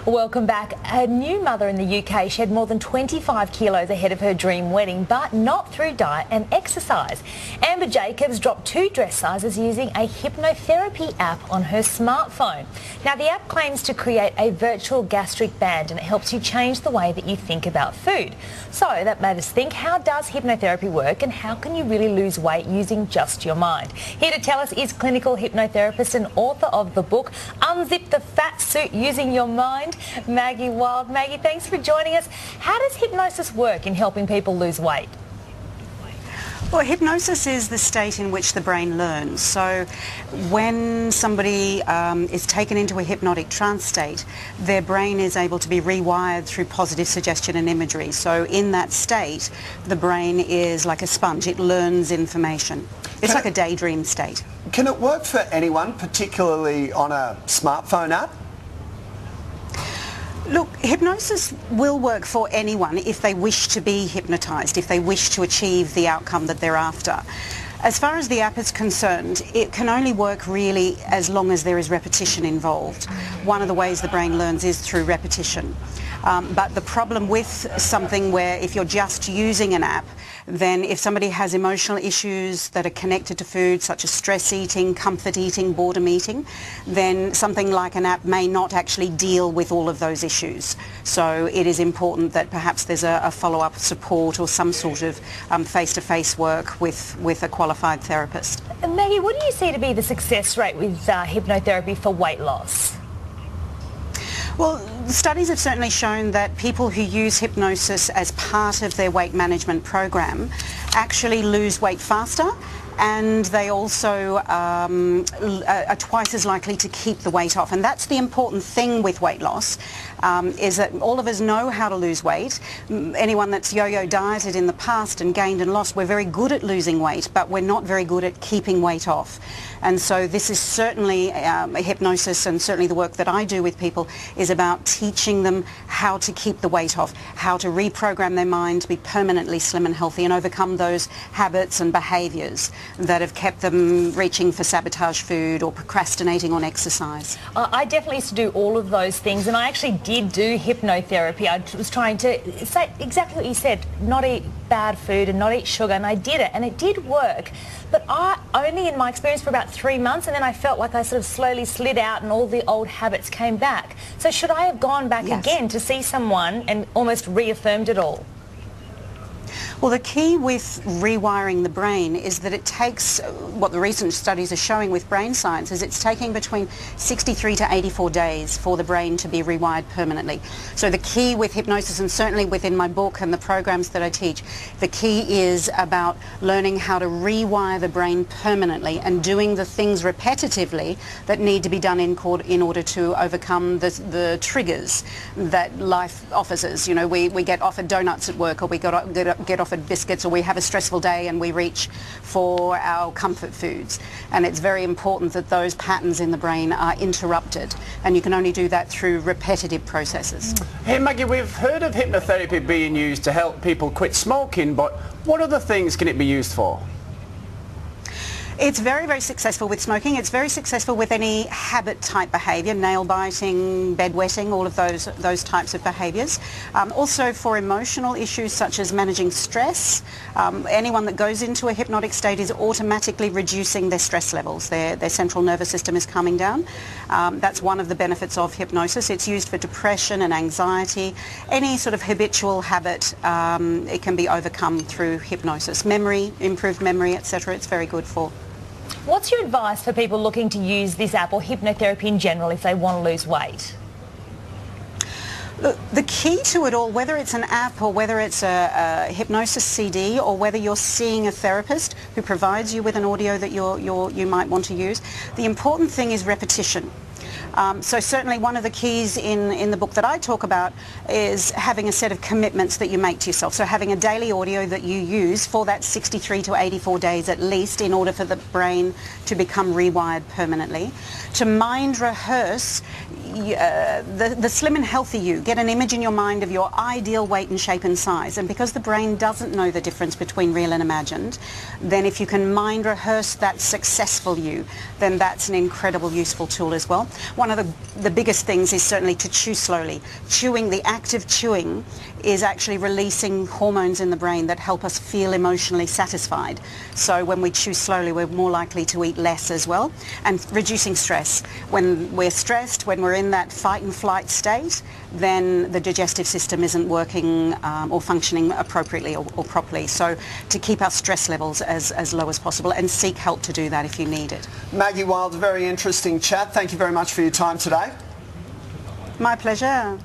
Welcome back. A new mother in the UK shed more than 25 kilos ahead of her dream wedding, but not through diet and exercise. Amber Jacobs dropped 2 dress sizes using a hypnotherapy app on her smartphone. Now, the app claims to create a virtual gastric band, and it helps you change the way that you think about food. So that made us think, how does hypnotherapy work and how can you really lose weight using just your mind? Here to tell us is clinical hypnotherapist and author of the book Unzip the Fat Suit Using Your Mind, MaggieWilde. Maggie, thanks for joining us. How does hypnosis work in helping people lose weight? Well, hypnosis is the state in which the brain learns. So when somebody is taken into a hypnotic trance state, their brain is able to be rewired through positive suggestion and imagery. So in that state, the brain is like a sponge. It learns information. It's like a daydream state. Can it work for anyone, particularly on a smartphone app? Look, hypnosis will work for anyone if they wish to be hypnotised, if they wish to achieve the outcome that they're after. As far as the app is concerned, it can only work really as long as there is repetition involved. One of the ways the brain learns is through repetition. But the problem with something where if you're just using an app, then if somebody has emotional issues that are connected to food, such as stress eating, comfort eating, boredom eating, then something like an app may not actually deal with all of those issues. So it is important that perhaps there's a follow-up support or some sort of face-to-face work with a qualified therapist. Maggie, what do you see to be the success rate with hypnotherapy for weight loss? Well, studies have certainly shown that people who use hypnosis as part of their weight management program actually lose weight faster, and they also are twice as likely to keep the weight off. And that's the important thing with weight loss, is that all of us know how to lose weight. Anyone that's yo-yo dieted in the past and gained and lost, we're very good at losing weight, but we're not very good at keeping weight off. And so this is certainly hypnosis, and certainly the work that I do with people is about teaching them how to keep the weight off, how to reprogram their mind to be permanently slim and healthy and overcome those habits and behaviours that have kept them reaching for sabotage food or procrastinating on exercise. I definitely used to do all of those things, and I actually did do hypnotherapy. I was trying to say exactly what you said, not eat bad food and not eat sugar, and I did it, and it did work. But I only in my experience for about 3 months, and then I felt like I sort of slowly slid out and all the old habits came back. So should I have gone back again to see someone and almost reaffirmed it all? Well, the key with rewiring the brain is that it takes, what the recent studies are showing with brain science, is it's taking between 63 to 84 days for the brain to be rewired permanently. So the key with hypnosis, and certainly within my book and the programs that I teach, the key is about learning how to rewire the brain permanently and doing the things repetitively that need to be done in order to overcome the triggers that life offers us. You know, we get offered donuts at work, or we get offered biscuits, or we have a stressful day and we reach for our comfort foods. And it's very important that those patterns in the brain are interrupted, and you can only do that through repetitive processes. Hey Maggie, we've heard of hypnotherapy being used to help people quit smoking, but what other things can it be used for? It's very, very successful with smoking. It's very successful with any habit-type behaviour, nail biting, bedwetting, all of those types of behaviours. Also for emotional issues such as managing stress. Anyone that goes into a hypnotic state is automatically reducing their stress levels. Their central nervous system is calming down. That's one of the benefits of hypnosis. It's used for depression and anxiety. Any sort of habitual habit, it can be overcome through hypnosis. Memory, improved memory, etc. It's very good for. What's your advice for people looking to use this app or hypnotherapy in general if they want to lose weight? Look, the key to it all, whether it's an app or whether it's a hypnosis CD or whether you're seeing a therapist who provides you with an audio that you might want to use, the important thing is repetition. So certainly one of the keys in the book that I talk about is having a set of commitments that you make to yourself. So having a daily audio that you use for that 63 to 84 days at least in order for the brain to become rewired permanently. To mind rehearse the slim and healthy you. Get an image in your mind of your ideal weight and shape and size. And because the brain doesn't know the difference between real and imagined, then if you can mind rehearse that successful you, then that's an incredible useful tool as well. one of the biggest things is certainly to chew slowly. Chewing, the act of chewing, is actually releasing hormones in the brain that help us feel emotionally satisfied. So when we chew slowly, we're more likely to eat less as well. And reducing stress. When we're stressed, when we're in that fight and flight state, then the digestive system isn't working or functioning appropriately or properly. So to keep our stress levels as low as possible, and seek help to do that if you need it. MaggieWilde, very interesting chat. Thank you very much for your time today. My pleasure.